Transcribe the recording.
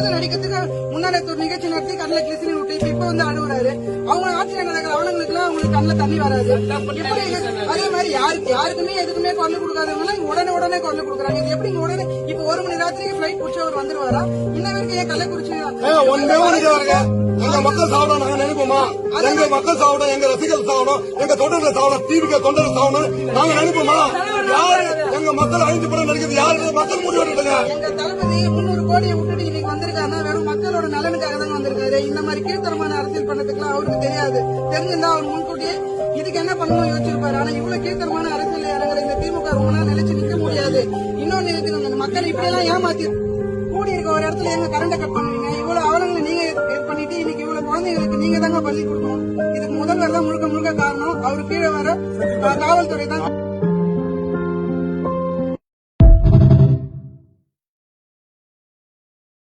நடிக்கிறதுக்கு முன்னாடி ஒரு நிகழ்ச்சி நடத்தி கண்ணில் கிளிசினி விட்டு இப்ப வந்து அழுகுறாரு. அவங்க ஆட்சியில் நடக்கிற அவனுங்களுக்கு எல்லாம் அவங்களுக்கு கண்ணில் தண்ணி வராது. அதே மாதிரி யாருக்குமே எதுக்குமே குரல் கொடுக்காதவங்க உடனே குரல் கொடுக்குறாங்க. இது எப்படி உடனே இப்ப 1 மணி ராத்திரிக்கு பிளைட் பிடிச்சி அவர் வந்துருவாரா? இன்ன வரைக்கும் ஏன் கள்ளக்குறிச்சி எங்க மக்கள் சாப்பிட நாங்க நினைப்போமா? எங்க மக்கள் சாப்பிட, எங்க ரசிகர்கள் சாப்பிடும், எங்க தொண்டர்கள் சாப்பிடும், டிவிக்கு தொண்டர்கள் சாப்பிடும் நாங்க நினைப்போமா? யாரு எங்க மக்கள் 5 படம் நடிக்கிறது யாரு? மக்கள் முடிவெடுங்க. எங்க தளபதி 300 கோடியை விட்டுட்டு இன்னைக்கு வந்திருக்காருன்னா வெறும் மக்களோட நலனுக்காக தான் வந்திருக்காரு. இந்த மாதிரி கீழ்த்தரமான அரசியல் பண்ணதுக்குலாம் அவருக்கு தெரியாது. தெரிஞ்சிருந்தா அவர் முன்கூட்டியே இதுக்கு என்ன பண்ணணும் யோசிச்சிருப்பாரு. ஆனா இவ்வளவு கீழ்த்தரமான அரசியல் இறங்குற இந்த திமுக ரொம்ப நாள் நிலைச்சு நிக்க முடியாது. இன்னொன்னு இருக்கு, மக்கள் இப்படி எல்லாம் ஏமாத்தி கூடி இருக்க ஒரு இடத்துல எங்க கரண்ட கட் பண்ணுவீங்க? இவ்வளவு அவலங்களை நீங்க பண்ணிட்டு இன்னைக்கு இவ்வளவு குழந்தைங்களுக்கு நீங்க தாங்க பள்ளி கொடுக்கணும். இதுக்கு முதல்வர் தான் முழுக்க காரணம். அவரு கீழே வர காவல்துறை தான்.